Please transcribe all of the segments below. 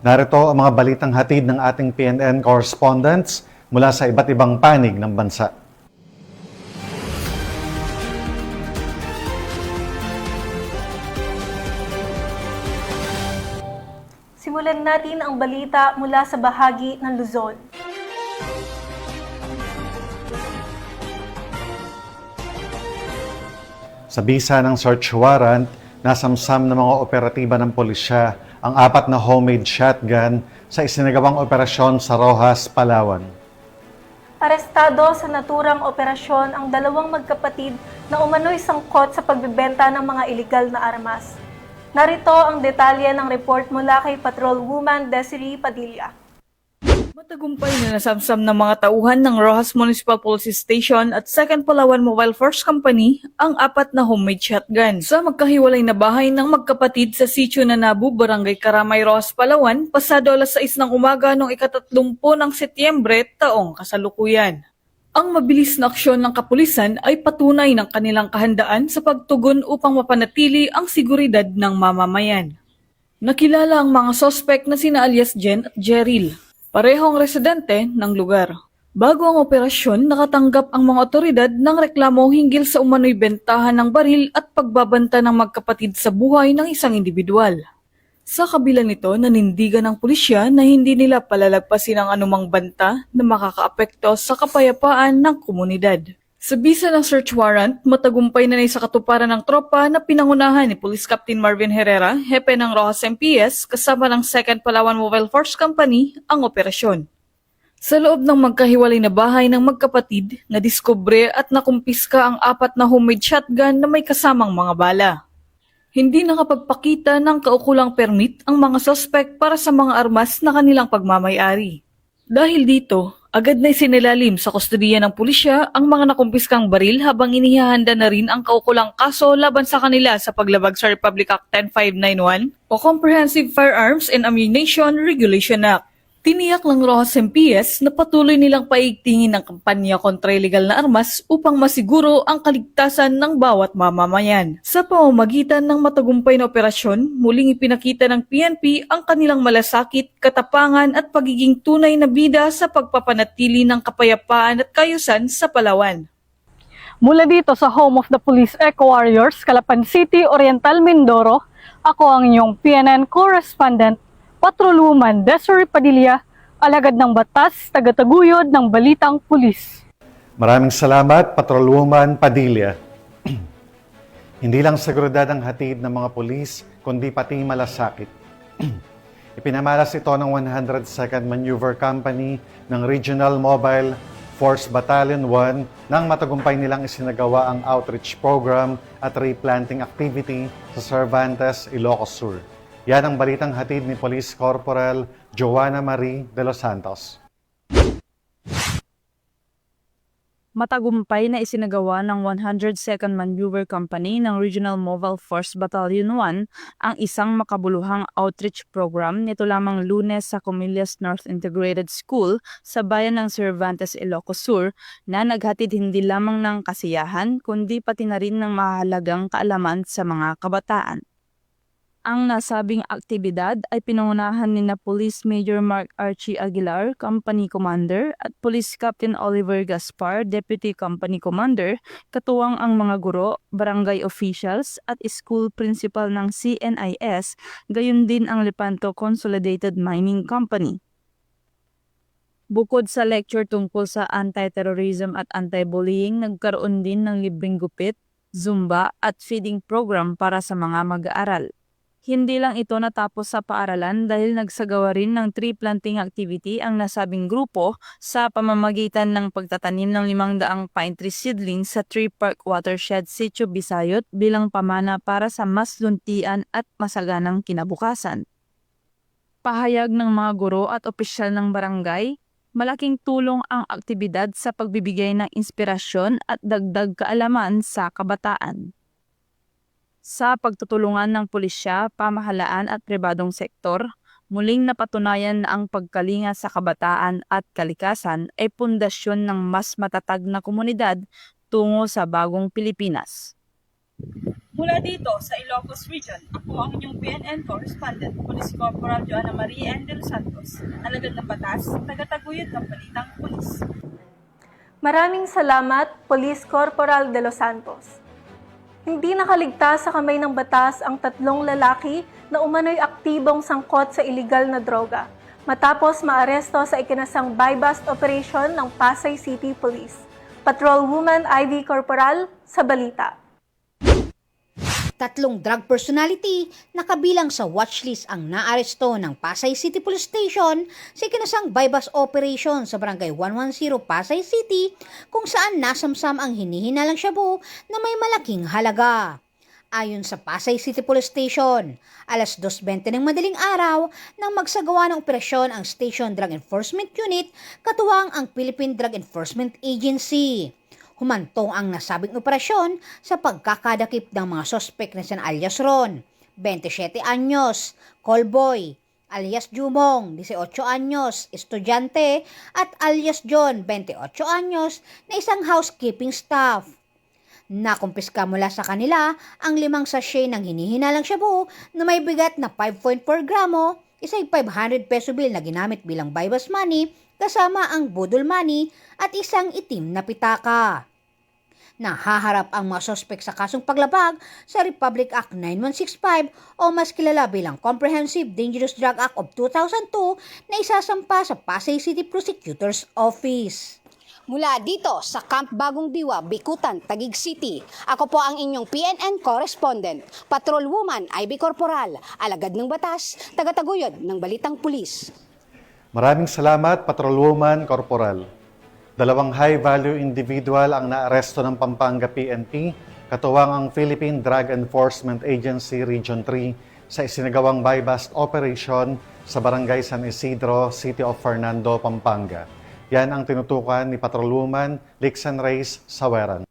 Narito ang mga balitang hatid ng ating PNN correspondents mula sa iba't ibang panig ng bansa. Simulan natin ang balita mula sa bahagi ng Luzon. Sa bisa ng search warrant, nasamsam ng mga operatiba ng pulisya ang 4 na homemade shotgun sa isinagawang operasyon sa Roxas, Palawan. Arestado sa naturang operasyon ang 2 magkapatid na umano'y sangkot sa pagbebenta ng mga iligal na armas. Narito ang detalye ng report mula kay Patrolwoman Desiree Padilla. Matagumpay na nasamsam ng mga tauhan ng Roxas Municipal Police Station at 2nd Palawan Mobile Force Company ang 4 na homemade shotgun sa magkahiwalay na bahay ng magkapatid sa Sitio Nanabu, Barangay Karamay, Roxas, Palawan, pasado alas 6 ng umaga noong ika-30 ng Setyembre taong kasalukuyan. Ang mabilis na aksyon ng kapulisan ay patunay ng kanilang kahandaan sa pagtugon upang mapanatili ang seguridad ng mamamayan. Nakilala ang mga sospek na sina alias Jen at Jeril, parehong residente ng lugar. Bago ang operasyon, nakatanggap ang mga otoridad ng reklamo hinggil sa umano'y bentahan ng baril at pagbabanta ng magkapatid sa buhay ng isang individual. Sa kabila nito, nanindigan ng pulisya na hindi nila palalagpasin ang anumang banta na makakaapekto sa kapayapaan ng komunidad. Sa bisa ng search warrant, matagumpay na sa katuparan ng tropa na pinangunahan ni Police Captain Marvin Herrera, hepe ng Roxas MPS, kasama ng 2nd Palawan Mobile Force Company, ang operasyon. Sa loob ng magkahiwalay na bahay ng magkapatid, nadiskubre at nakumpiska ang 4 na homemade shotgun na may kasamang mga bala. Hindi nakapagpakita ng kaukulang permit ang mga sospek para sa mga armas na kanilang pagmamayari. Dahil dito, agad na isinilalim sa kustodiya ng pulisya ang mga nakumpiskang baril habang inihahanda na rin ang kaukulang kaso laban sa kanila sa paglabag sa Republic Act 10591 o Comprehensive Firearms and Ammunition Regulation Act. Tiniyak ng Roxas MPS na patuloy nilang paigtingin ang kampanya kontra illegal na armas upang masiguro ang kaligtasan ng bawat mamamayan. Sa pamamagitan ng matagumpay na operasyon, muling ipinakita ng PNP ang kanilang malasakit, katapangan at pagiging tunay na bida sa pagpapanatili ng kapayapaan at kayusan sa Palawan. Mula dito sa Home of the Police Eco Warriors, Calapan City, Oriental, Mindoro, ako ang inyong PNN correspondent, Patrolwoman Desiree Padilla, alagad ng batas, tagataguyod ng balitang pulis. Maraming salamat, Patrolwoman Padilla. Hindi lang seguridad ang hatid ng mga pulis, kundi pati malasakit. Ipinamalas ito ng 102nd Maneuver Company ng Regional Mobile Force Battalion 1 nang matagumpay nilang isinagawa ang outreach program at replanting activity sa Cervantes, Ilocos Sur. Yan ang balitang hatid ni Police Corporal Joanna Marie de los Santos. Matagumpay na isinagawa ng 102nd Maneuver Company ng Regional Mobile Force Battalion 1 ang isang makabuluhang outreach program nito lamang Lunes sa Comillas North Integrated School sa bayan ng Cervantes, Ilocos Sur na naghatid hindi lamang ng kasiyahan kundi pati na rin ng mahalagang kaalaman sa mga kabataan. Ang nasabing aktibidad ay pinangunahan ni na Police Major Mark Archie Aguilar, Company Commander, at Police Captain Oliver Gaspar, Deputy Company Commander, katuwang ang mga guro, barangay officials, at school principal ng CNIS, gayon din ang Lepanto Consolidated Mining Company. Bukod sa lecture tungkol sa anti-terrorism at anti-bullying, nagkaroon din ng libreng gupit, Zumba at feeding program para sa mga mag-aaral. Hindi lang ito natapos sa paaralan dahil nagsagawa rin ng tree planting activity ang nasabing grupo sa pamamagitan ng pagtatanim ng 500 pine tree seedlings sa Tree Park Watershed Sitio Bisayot bilang pamana para sa mas luntian at masaganang kinabukasan. Pahayag ng mga guro at opisyal ng barangay, malaking tulong ang aktibidad sa pagbibigay ng inspirasyon at dagdag kaalaman sa kabataan. Sa pagtutulungan ng pulisya, pamahalaan at pribadong sektor, muling napatunayan na ang pagkalinga sa kabataan at kalikasan ay pundasyon ng mas matatag na komunidad tungo sa bagong Pilipinas. Mula dito sa Ilocos Region, ako ang inyong PNN Correspondent, Police Corporal Joanna Maria N. De Los Santos, alagad ng batas, tagataguyod ng Balitang Pulis. Maraming salamat, Police Corporal De Los Santos. Hindi nakaligtas sa kamay ng batas ang 3 lalaki na umano'y aktibong sangkot sa iligal na droga matapos maaresto sa ikinasang buy-bust operation ng Pasay City Police. Patrolwoman Ivy Corporal sa balita. 3 drug personality na kabilang sa watchlist ang naaresto ng Pasay City Police Station sa ikinasang buy-bust operation sa Barangay 110 Pasay City kung saan nasamsam ang hinihinalang shabu na may malaking halaga. Ayon sa Pasay City Police Station, alas 2:20 ng madaling araw nang magsagawa ng operasyon ang Station Drug Enforcement Unit katuwang ang Philippine Drug Enforcement Agency. Humantong ang nasabing operasyon sa pagkakadakip ng mga sospek na sina alias Ron, 27 anyos, Callboy, alias Jumong, 18 anyos, estudyante, at alias John, 28 anyos, na isang housekeeping staff. Nakumpiska mula sa kanila ang 5 sachet ng hinihinalang shabu na may bigat na 5.4 gramo, isang 500 peso bill na ginamit bilang buy-bust money, kasama ang budol money at isang itim na pitaka. Nahaharap ang mga sospek sa kasong paglabag sa Republic Act 9165 o mas kilala bilang Comprehensive Dangerous Drug Act of 2002 na isasampa sa Pasay City Prosecutor's Office. Mula dito sa Camp Bagong Diwa, Bikutan, Taguig City, ako po ang inyong PNN Correspondent, Patrolwoman Ivy Corporal, alagad ng batas, tagataguyod ng Balitang Pulis. Maraming salamat, Patrolwoman Corporal. 2 high-value individual ang naaresto ng Pampanga PNP, katuwang ang Philippine Drug Enforcement Agency Region 3 sa isinagawang buy-bust operation sa Barangay San Isidro, City of Fernando, Pampanga. Yan ang tinutukan ni Patrolwoman Lixan Reyes Saweran.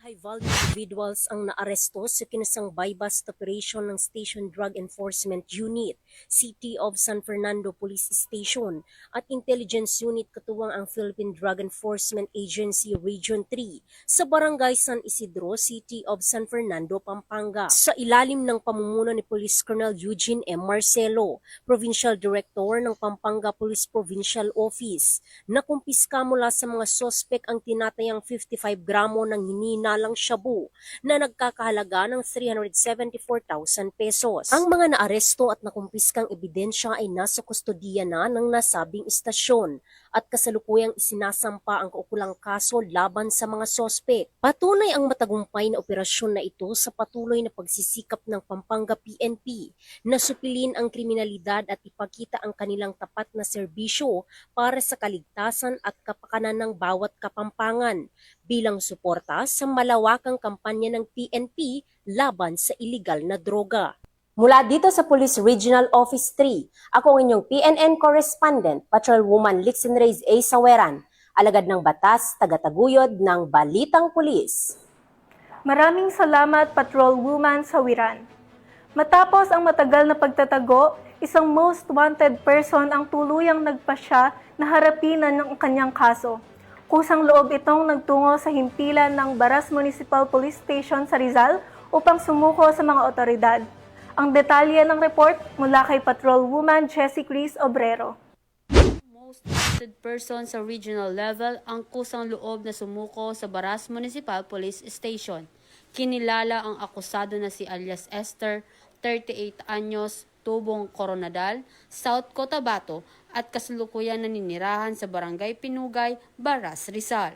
High-value individuals ang naaresto sa kinasang buy-bust operation ng Station Drug Enforcement Unit, City of San Fernando Police Station at Intelligence Unit katuwang ang Philippine Drug Enforcement Agency Region 3 sa Barangay San Isidro, City of San Fernando, Pampanga. Sa ilalim ng pamumuno ni Police Colonel Eugene M. Marcelo, Provincial Director ng Pampanga Police Provincial Office, nakumpiska mula sa mga sospek ang tinatayang 55 gramo ng hinihinalang shabu na nagkakahalaga ng 374,000 pesos. Ang mga naaresto at nakumpiskang ebidensya ay nasa kustodiya na ng nasabing istasyon at kasalukuyang isinasampa ang kaukulang kaso laban sa mga sospek. Patunay ang matagumpay na operasyon na ito sa patuloy na pagsisikap ng Pampanga PNP na supilin ang kriminalidad at ipakita ang kanilang tapat na serbisyo para sa kaligtasan at kapakanan ng bawat Kapampangan bilang suporta sa malawakang kampanya ng PNP laban sa iligal na droga. Mula dito sa Police Regional Office 3, ako ang inyong PNN Correspondent, Patrolwoman Lixan Reyes A. Saweran, alagad ng batas, tagataguyod ng Balitang Pulis. Maraming salamat, Patrolwoman Sawiran. Matapos ang matagal na pagtatago, isang most wanted person ang tuluyang nagpasya na harapin ang kanyang kaso. Kusang loob itong nagtungo sa himpilan ng Baras Municipal Police Station sa Rizal upang sumuko sa mga otoridad. Ang detalye ng report mula kay Patrolwoman Jessie Cris Obrero. Most wanted person sa regional level ang kusang loob na sumuko sa Baras Municipal Police Station. Kinilala ang akusado na si alias Esther, 38 anyos, Tubong Coronadal, South Cotabato at kasalukuyan naninirahan sa Barangay Pinugay, Baras, Rizal.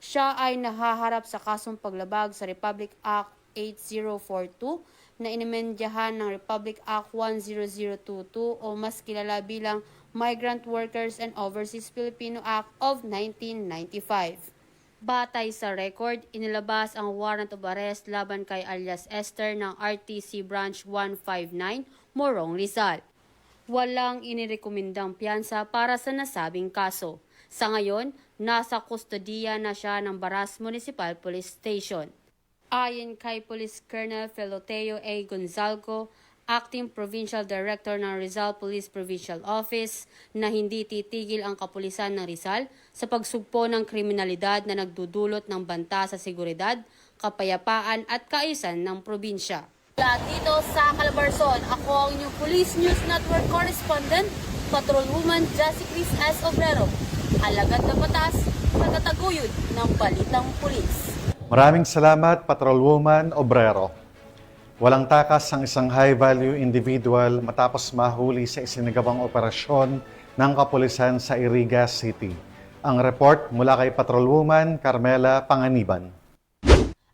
Siya ay nahaharap sa kasong paglabag sa Republic Act 8042 na inimendyahan ng Republic Act 10022 o mas kilala bilang Migrant Workers and Overseas Filipino Act of 1995. Batay sa record, inilabas ang warrant of arrest laban kay alias Esther ng RTC Branch 159, Morong, Rizal. Walang inirekomendang piyansa para sa nasabing kaso. Sa ngayon, nasa kustodiya na siya ng Baras Municipal Police Station. Ayon kay Police Colonel Feloteo A. Gonzalgo, Acting Provincial Director ng Rizal Police Provincial Office na hindi titigil ang kapulisan ng Rizal sa pagsugpo ng kriminalidad na nagdudulot ng banta sa seguridad, kapayapaan at kaayusan ng probinsya. Mula dito sa Calabarzon, ako ang inyong Police News Network Correspondent, Patrolwoman Jessie Cris S. Obrero. Alagad na batas, tagataguyod ng balitang pulis. Maraming salamat, Patrolwoman Obrero. Walang takas ang isang high-value individual matapos mahuli sa isinagawang operasyon ng kapulisan sa Iriga City. Ang report mula kay Patrolwoman Carmela Panganiban.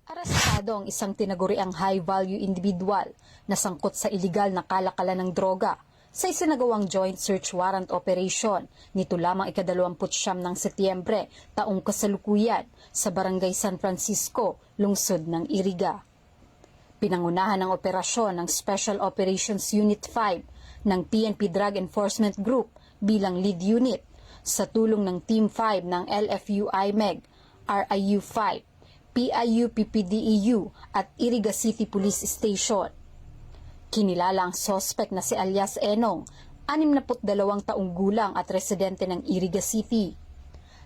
Arestado ang isang tinaguriang high-value individual na sangkot sa iligal na kalakalan ng droga sa isinagawang joint search warrant operation nito lamang ika-29 ng Setyembre taong kasalukuyan sa Barangay San Francisco, lungsod ng Iriga. Pinangunahan ng operasyon ng Special Operations Unit 5 ng PNP Drug Enforcement Group bilang lead unit sa tulong ng Team 5 ng LFU-IMEG, RIU-5, PIU-PPDEU at Iriga City Police Station. Kinilala ang suspect na si alias Enong, 62 taong gulang at residente ng Iriga City.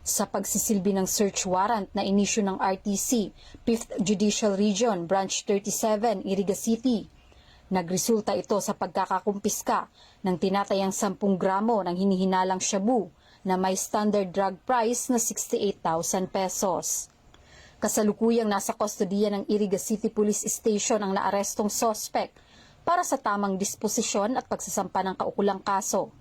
Sa pagsisilbi ng search warrant na inisyu ng RTC, 5th Judicial Region, Branch 37, Iriga City, nagresulta ito sa pagkakakumpiska ng tinatayang 10 gramo ng hinihinalang shabu na may standard drug price na 68,000 pesos. Kasalukuyang nasa kustodiya ng Iriga City Police Station ang naarestong suspect para sa tamang disposisyon at pagsasampa ng kaukulang kaso.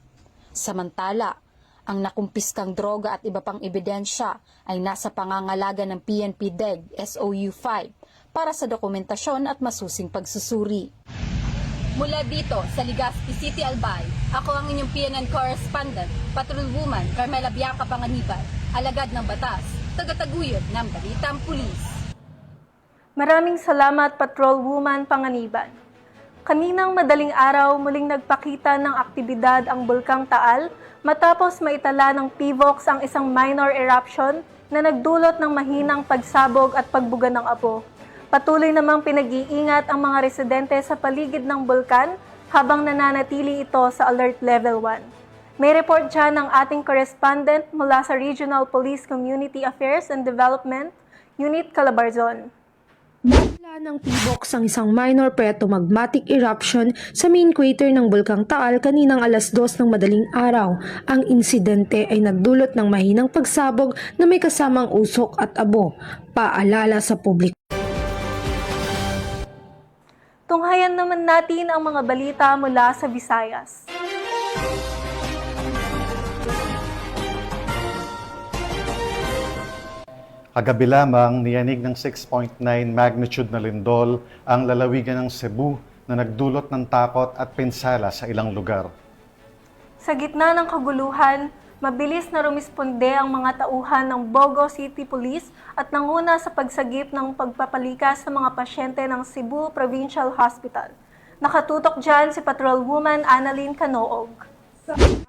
Samantala, ang nakumpiskang droga at iba pang ebidensya ay nasa pangangalaga ng PNP DEG SOU-5 para sa dokumentasyon at masusing pagsusuri. Mula dito sa Legazpi City, Albay, ako ang inyong PNN correspondent, Patrolwoman Carmela Bianca Panganiban, alagad ng batas, tagataguyod ng balitang pulis. Maraming salamat, Patrolwoman Panganiban. Kaninang madaling araw, muling nagpakita ng aktibidad ang Bulkang Taal matapos maitala ng PVOX ang isang minor eruption na nagdulot ng mahinang pagsabog at pagbuga ng apo. Patuloy namang pinag-iingat ang mga residente sa paligid ng bulkan habang nananatili ito sa Alert Level 1. May report dyan ng ating correspondent mula sa Regional Police Community Affairs and Development, Unit Calabarzon. Natala ng PVOX ang isang minor petromagmatic eruption sa main crater ng Bulkang Taal kaninang alas 2 ng madaling araw. Ang insidente ay nagdulot ng mahinang pagsabog na may kasamang usok at abo. Paalala sa publiko. Tunghayan naman natin ang mga balita mula sa Visayas. Kagabi lamang, niyanig ng 6.9 magnitude na lindol ang lalawigan ng Cebu na nagdulot ng takot at pinsala sa ilang lugar. Sa gitna ng kaguluhan, mabilis na rumisponde ang mga tauhan ng Bogo City Police at nanguna sa pagsagip ng pagpapalikas sa mga pasyente ng Cebu Provincial Hospital. Nakatutok dyan si Patrolwoman Annalyn Canoog.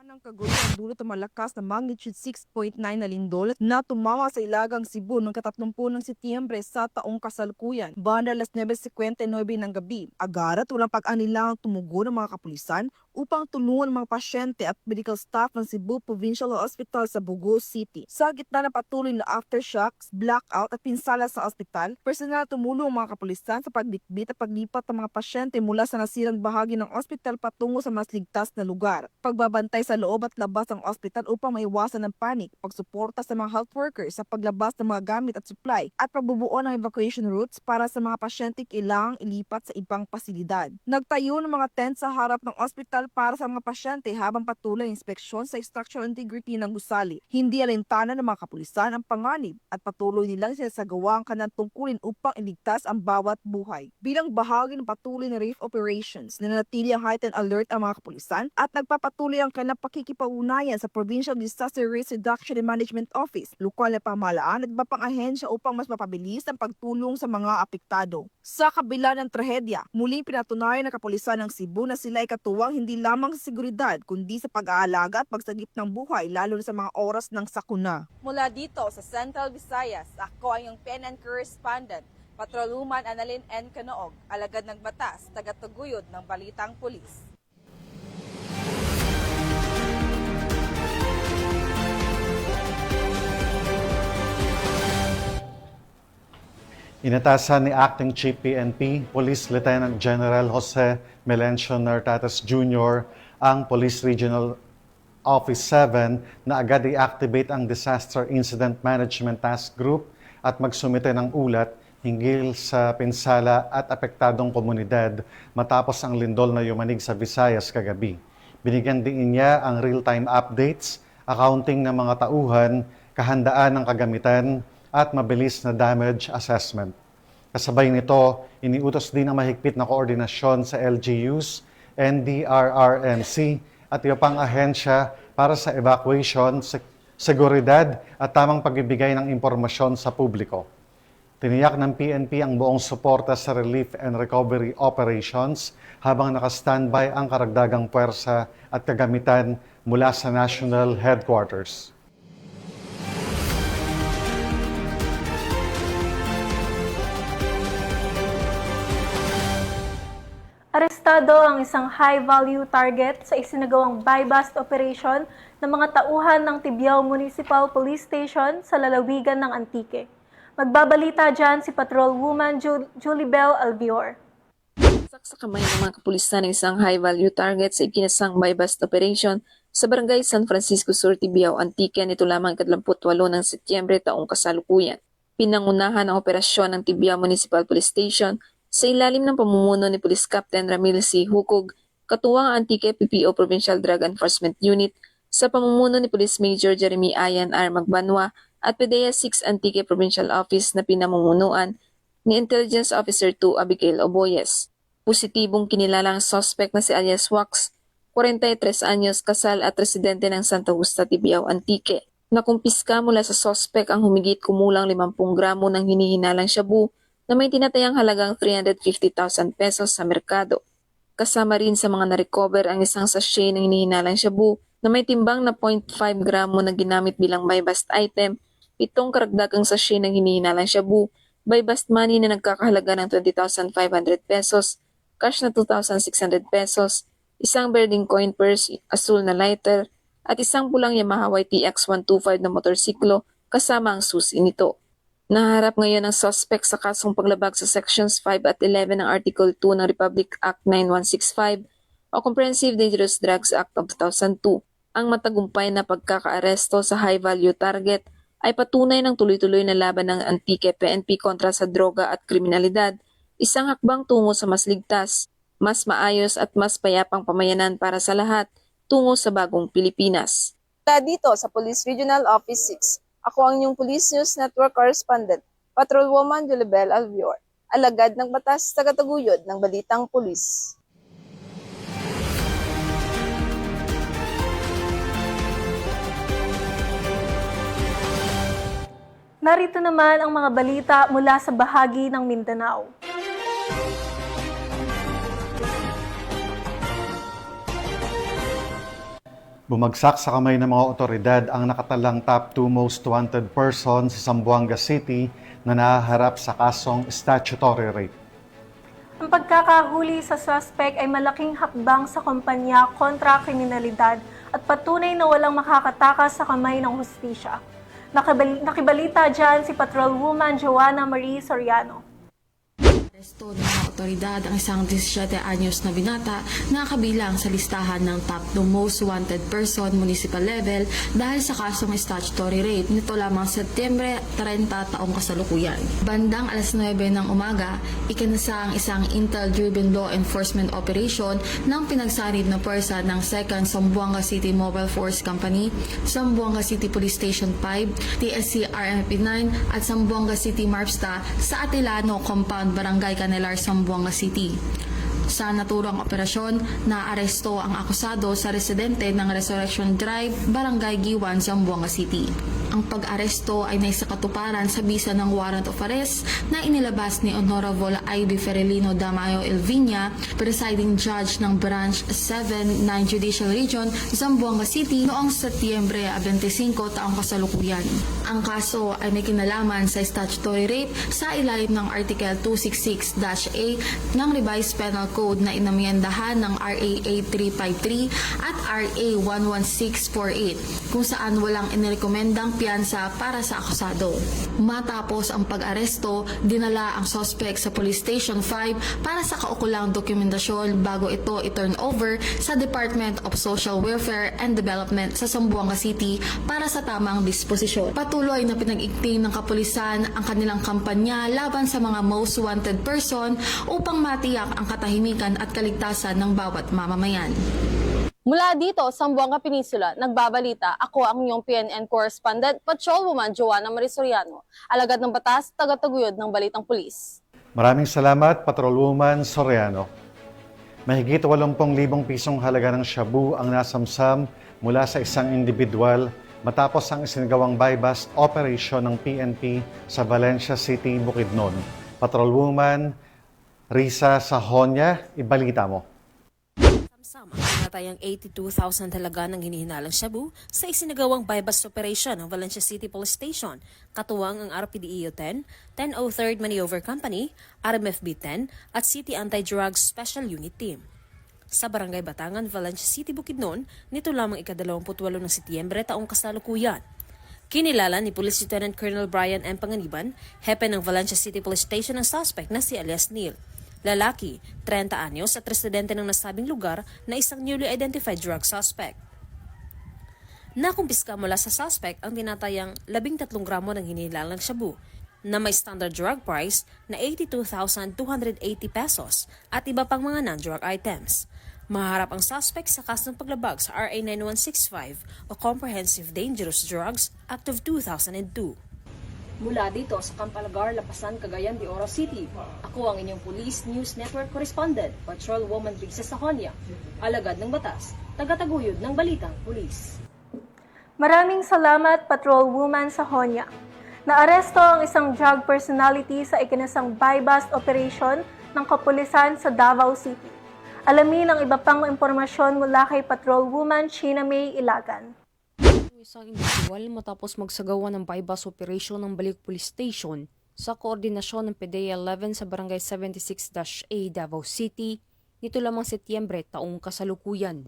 Ng kaguluhan dulot ng malakas na magnitude 6.9 na lindol na tumama sa Ilagang Cebu noong 30 ng Setyembre sa taong kasalukuyan. Banda alas 9:59 ng gabi. Agad at walang pag-anilangang tumugo ng mga kapulisan upang tulungan ang mga pasyente at medical staff ng Cebu Provincial Hospital sa Bogo City. Sa gitna ng patuloy na aftershocks, blackout at pinsala sa ospital, personal tumulong ang mga kapulisan sa pagdikbit at paglipat ng mga pasyente mula sa nasirang bahagi ng ospital patungo sa mas ligtas na lugar. Pagbabantay sa loob at labas ng ospital upang maiwasan ng panik, pagsuporta sa mga health workers sa paglabas ng mga gamit at supply, at pagbubuo ng evacuation routes para sa mga pasyente kailangang ilipat sa ibang pasilidad. Nagtayo ng mga tent sa harap ng ospital para sa mga pasyente habang patuloy ang inspeksyon sa structural integrity ng gusali. Hindi alintana ng mga kapulisan ang panganib at patuloy nilang sinasagawa ang kanang tungkulin upang iligtas ang bawat buhay. Bilang bahagi ng patuloy na relief operations, nananatili ang heightened alert ang mga kapulisan at nagpapatuloy ang kanilang pakikipaunayan sa Provincial Disaster Risk Reduction and Management Office, lokal na pamahalaan at iba pang ahensya upang mas mapabilis ang pagtulong sa mga apektado. Sa kabila ng trahedya, muling pinatunayan ng kapulisan ng Cebu na sila ay katuwang hindi lamang sa seguridad kundi sa pag-aalaga at pagsagip ng buhay lalo na sa mga oras ng sakuna. Mula dito sa Central Visayas, ako ang iyong PNN correspondent, Patrolwoman Annalyn N. Canoog, alagad ng batas, tagataguyod ng Balitang Pulis. Inatasan ni Acting Chief PNP, Police Lieutenant General Jose Melencio Nartates Jr., ang Police Regional Office 7 na agad i-activate ang Disaster Incident Management Task Group at magsumite ng ulat hinggil sa pinsala at apektadong komunidad matapos ang lindol na yumanig sa Visayas kagabi. Binigyan din niya ang real-time updates, accounting ng mga tauhan, kahandaan ng kagamitan, at mabilis na damage assessment. Kasabay nito, iniutos din ang mahigpit na koordinasyon sa LGUs, NDRRMC at iba pang ahensya para sa evacuation, seguridad at tamang pagbibigay ng impormasyon sa publiko. Tiniyak ng PNP ang buong suporta sa relief and recovery operations habang naka-standby ang karagdagang puwersa at kagamitan mula sa National Headquarters. Arestado ang isang high-value target sa isinagawang buy-bust operation ng mga tauhan ng Tibiao Municipal Police Station sa lalawigan ng Antique. Magbabalita dyan si Patrolwoman Julibel Albior. Sa kamay ng mga kapulisan ng isang high-value target sa ikinasang buy-bust operation sa Barangay San Francisco Sur, Tibiao, Antique nito lamang 28 ng Setyembre taong kasalukuyan. Pinangunahan ang operasyon ng Tibiao Municipal Police Station sa ilalim ng pamumuno ni Police Captain Ramil C. Hukog, katuwang Antique PPO Provincial Drug Enforcement Unit sa pamumuno ni Police Major Jeremy Ayan R. Magbanwa at PDEA 6 Antique Provincial Office na pinamumunuan ni Intelligence Officer 2 Abigail Oboyes. Positibong kinilala ang suspect na si alias Wax, 43 anyos, kasal at residente ng Santa Justa, Tibiao, Antique. Nakumpiska mula sa suspect ang humigit kumulang 50 gramo ng hinihinalang shabu na may tinatayang halagang 350,000 pesos sa merkado. Kasama rin sa mga na-recover ang isang sachet ng hinihinalang shabu na may timbang na 0.5 gramo na ginamit bilang buy-bust item, 7 karagdagang sachet ng hinihinalang shabu, buy-bust money na nagkakahalaga ng 20,500 pesos, cash na 2,600 pesos, isang birding coin purse, asul na lighter, at isang pulang Yamaha YTX 125 na motorsiklo kasama ang susi nito. Naharap ngayon ang suspect sa kasong paglabag sa Sections 5 at 11 ng Article 2 ng Republic Act 9165 o Comprehensive Dangerous Drugs Act of 2002. Ang matagumpay na pagkakaaresto sa high-value target ay patunay ng tuloy-tuloy na laban ng Antique PNP kontra sa droga at kriminalidad, isang hakbang tungo sa mas ligtas, mas maayos at mas payapang pamayanan para sa lahat tungo sa bagong Pilipinas. Dito sa Police Regional Office 6, ako ang inyong Police News Network Correspondent, Patrolwoman Julibel Albior, alagad ng batas, tagataguyod ng Balitang Pulis. Narito naman ang mga balita mula sa bahagi ng Mindanao. Bumagsak sa kamay ng mga otoridad ang nakatalang top 2 most wanted person sa Zamboanga City na nahaharap sa kasong statutory rape. Ang pagkakahuli sa suspect ay malaking hakbang sa kumpanya kontra kriminalidad at patunay na walang makakatakas sa kamay ng hustisya. Nakibalita dyan si Patrolwoman Joanna Marie Soriano. Aresto ng mga otoridad ang isang 17 anyos na binata na kabilang sa listahan ng top 2 most wanted person municipal level dahil sa kasong statutory rape nito lamang Setyembre 30 taong kasalukuyan. Bandang alas 9 ng umaga, ikinasa ang isang intel-driven law enforcement operation ng pinagsanib na pwersa ng 2nd Zamboanga City Mobile Force Company, Zamboanga City Police Station 5, TSC RMP 9 at Zamboanga City MARPSTA sa Atilano Compound, Barangay Canelar, Zamboanga City. Sa naturang operasyon, naaresto ang akusado sa residente ng Resurrection Drive, Barangay Giwan, Zamboanga City. Ang pag-aresto ay naisakatuparan sa bisa ng warrant of arrest na inilabas ni Honorable Ivy Ferelino Damayo Elvinia, presiding judge ng Branch 7, 9 Judicial Region, Zamboanga City noong Setyembre 25 taong kasalukuyan. Ang kaso ay may kinalaman sa statutory rape sa ilalim ng Article 266-A ng Revised Penal Code na inamyendahan ng RA 8353 at RA 11648 kung saan walang inirekomendang piyansa para sa akusado. Matapos ang pag-aresto, dinala ang suspect sa Police Station 5 para sa kaukulang dokumentasyon bago ito i-turn over sa Department of Social Welfare and Development sa Zamboanga City para sa tamang disposisyon. Patuloy na pinag-ikting ng kapulisan ang kanilang kampanya laban sa mga most wanted person upang matiyak ang katahimikan at kaligtasan ng bawat mamamayan. Mula dito, Zamboanga Peninsula, nagbabalita, ako ang inyong PNN correspondent, Patrolwoman Joanna Marisoriano, alagad ng batas, tagataguyod ng Balitang Pulis. Maraming salamat, Patrolwoman Soriano. Mahigit 80,000 pisong halaga ng shabu ang nasamsam mula sa isang individual matapos ang isinagawang buy-bust operation ng PNP sa Valencia City, Bukidnon. Patrolwoman Risa Sahonia, ibalita mo. Ang tinatayang 82,000 halaga ng hinihinalang shabu sa isinagawang buy-bust operation ng Valencia City Police Station, katuwang ang RPDEO 10, 1003rd Maneuver Company, RMFB 10 at City Anti-Drugs Special Unit Team. Sa Barangay Batangan, Valencia City, Bukidnon, nito lamang ika-28 ng Setyembre taong kasalukuyan. Kinilala ni Police Lieutenant Colonel Brian M. Panganiban, hepe ng Valencia City Police Station ang suspect na si alias Neil. Lalaki, 30 anyos at residente ng nasabing lugar na isang newly identified drug suspect. Nakumpiska mula sa suspect ang tinatayang 13 gramo ng hinihilalang shabu na may standard drug price na 82,280 pesos at iba pang mga non-drug items. Maharap ang suspect sa kasong paglabag sa RA 9165 o Comprehensive Dangerous Drugs Act of 2002. Mula dito sa Campalagar, Lapasan, Cagayan de Oro City, ako ang inyong Police News Network Correspondent, Patrolwoman Risa Sahonia, alagad ng batas, tagataguyod ng Balitang Pulis. Maraming salamat, Patrolwoman Sahonia. Naaresto ang isang drug personality sa ikinasang buy-bust operation ng kapulisan sa Davao City. Alamin ang iba pang impormasyon mula kay Patrolwoman Sheena May Ilagan. Isang individual matapos magsagawa ng buy-bust operation ng Baliuk Police Station sa koordinasyon ng PDEA 11 sa Barangay 76-A, Davao City, nito lamang Setyembre taong kasalukuyan.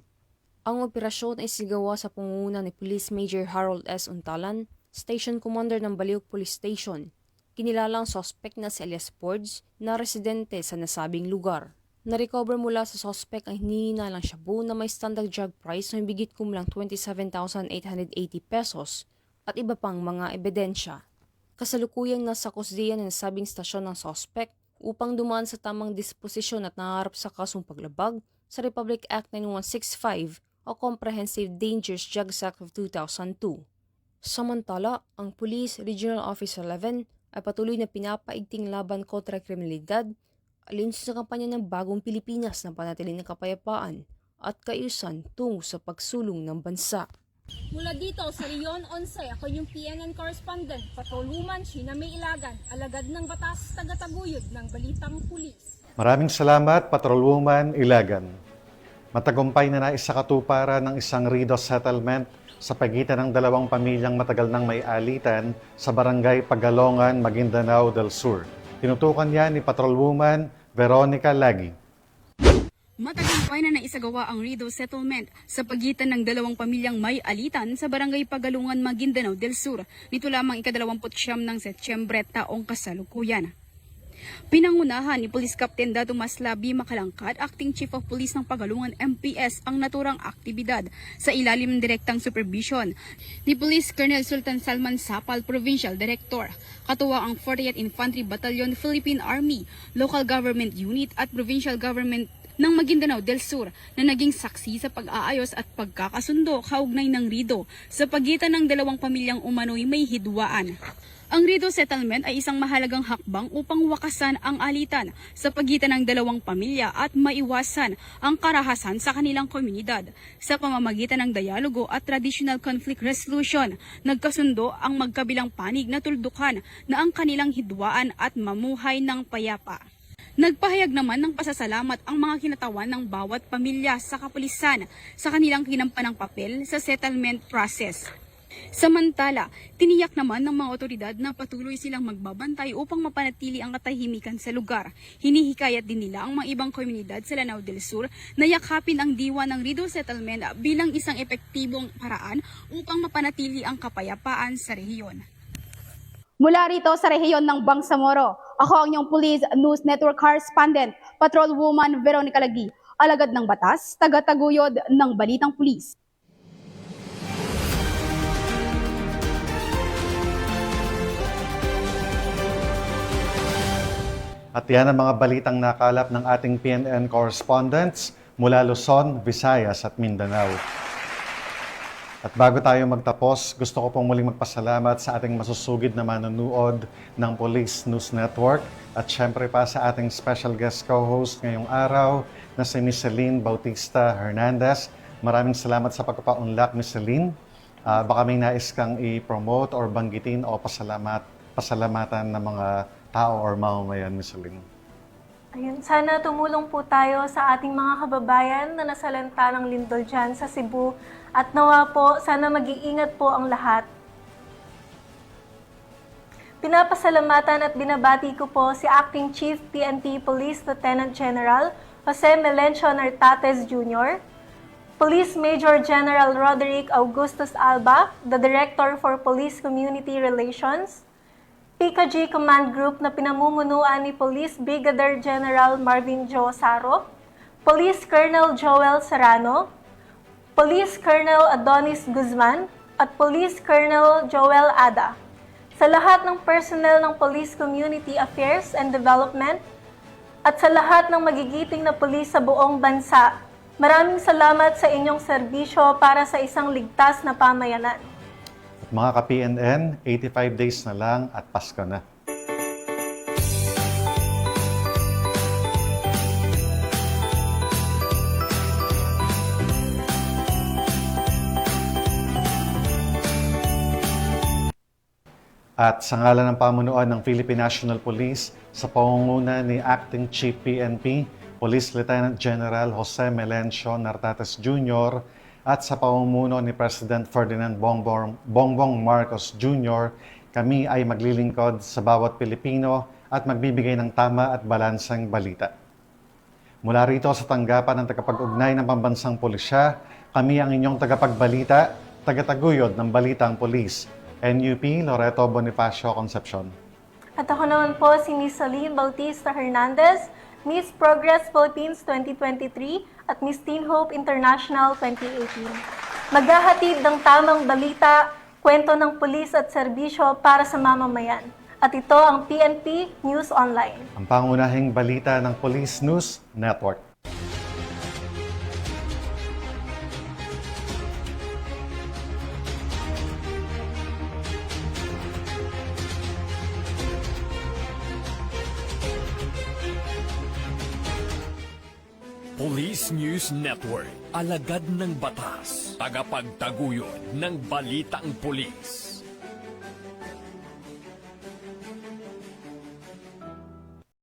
Ang operasyon ay sigawa sa pangunguna ni Police Major Harold S. Untalan, Station Commander ng Baliuk Police Station. Kinilala ang suspect na si alias Fords na residente sa nasabing lugar. Na-recover mula sa suspect ang hinihinalang shabu na may standard drug price na higit kumulang 27,880 pesos at iba pang mga ebidensya. Kasalukuyang nasa kusdiya ng nasabing stasyon ng suspect upang dumaan sa tamang disposisyon at naharap sa kasong paglabag sa Republic Act 9165 o Comprehensive Dangerous Drugs Act of 2002. Samantala, ang Police Regional Office 11 ay patuloy na pinapaigting laban kontra kriminalidad alin sa kampanya ng Bagong Pilipinas na panatiling ng kapayapaan at kaayusan tungo sa pagsulong ng bansa. Mula dito sa Leon 11, ako yung PNN correspondent, Patrolwoman Sheena May Ilagan, alagad ng batas, tagataguyod ng Balitang Pulis. Maraming salamat, Patrolwoman Ilagan. Matagumpay na naisakatuparan ng isang RIDO settlement sa pagitan ng dalawang pamilyang matagal nang may alitan sa Barangay Pagalongan, Maguindanao del Sur. Tinutukan niya ni Patrolwoman Veronica Lagi. Matagumpay na naisagawa ang RIDO settlement sa pagitan ng dalawang pamilyang may alitan sa Barangay Pagalungan, Maguindanao del Sur. Nito lamang ika-29 ng Setyembre taong kasalukuyan. Pinangunahan ni Police Captain Dato Maslabi Makalangkad, Acting Chief of Police ng Pagalungan MPS, ang naturang aktibidad sa ilalim ng direktang supervision ni Police Colonel Sultan Salman Sapal, Provincial Director. Katuwa ang 40th Infantry Battalion, Philippine Army, Local Government Unit at Provincial Government ng Maguindanao del Sur na naging saksi sa pag-aayos at pagkakasundo kaugnay ng RIDO sa pagitan ng dalawang pamilyang umano'y may hidwaan. Ang Rideau Settlement ay isang mahalagang hakbang upang wakasan ang alitan sa pagitan ng dalawang pamilya at maiwasan ang karahasan sa kanilang komunidad. Sa pamamagitan ng dialogo at traditional conflict resolution, nagkasundo ang magkabilang panig na tuldukan na ang kanilang hidwaan at mamuhay ng payapa. Nagpahayag naman ng pasasalamat ang mga kinatawan ng bawat pamilya sa kapulisan sa kanilang kinampanang papel sa settlement process. Samantala, tiniyak naman ng mga otoridad na patuloy silang magbabantay upang mapanatili ang katahimikan sa lugar. Hinihikayat din nila ang mga ibang komunidad sa Lanao del Sur na yakapin ang diwa ng Rideau Settlement bilang isang epektibong paraan upang mapanatili ang kapayapaan sa rehiyon. Mula rito sa rehiyon ng Bangsamoro, ako ang inyong Police News Network Correspondent, Patrolwoman Veronica Lagi, alagad ng batas, taga-taguyod ng Balitang Pulis. At yan ang mga balitang nakalap ng ating PNN correspondents mula Luzon, Visayas at Mindanao. At bago tayo magtapos, gusto ko pong muling magpasalamat sa ating masusugid na manonood ng Police News Network at syempre pa sa ating special guest co-host ngayong araw na si Miss Celine Bautista Hernandez. Maraming salamat sa pagpapaunlak, Miss Celine. Baka may nais kang i-promote or banggitin o pasalamatan ng mga tao or mamamayan, Miss Celine. Ayun, sana tumulong po tayo sa ating mga kababayan na nasalanta ng lindol dyan sa Cebu. At nawa po, sana mag-iingat po ang lahat. Pinapasalamatan at binabati ko po si Acting Chief PNP Police Lieutenant General Jose Melencio Nartates Jr., Police Major General Roderick Augustus Alba, the Director for Police Community Relations, PKG Command Group na pinamumunuan ni Police Brigadier General Marvin Jo Saro, Police Colonel Joel Serrano, Police Colonel Adonis Guzman, at Police Colonel Joel Ada. Sa lahat ng personnel ng Police Community Affairs and Development, at sa lahat ng magigiting na pulis sa buong bansa, maraming salamat sa inyong serbisyo para sa isang ligtas na pamayanan. Mga ka-PNN, 85 days na lang at Pasko na. At sa ngalan ng pamunuan ng Philippine National Police, sa pangunguna ni Acting Chief PNP, Police Lieutenant General Jose Melencio Nartates Jr., at sa pamumuno ni President Ferdinand Bongbong Marcos Jr., kami ay maglilingkod sa bawat Pilipino at magbibigay ng tama at balansang balita. Mula rito sa tanggapan ng tagapag-ugnay ng pambansang pulisya, kami ang inyong tagapagbalita, tagataguyod ng Balitang Pulis, NUP Loreto Bonifacio Concepcion. At ako naman po si Miss Celine Bautista Hernandez, Miss Progress Philippines 2023 at Miss Teen Hope International 2018. Maghahatid ng tamang balita, kwento ng pulis at serbisyo para sa mamamayan. At ito ang PNP News Online. Ang pangunahing balita ng Police News Network. Police News Network, alagad ng batas, tagapagtaguyod ng balitang pulis.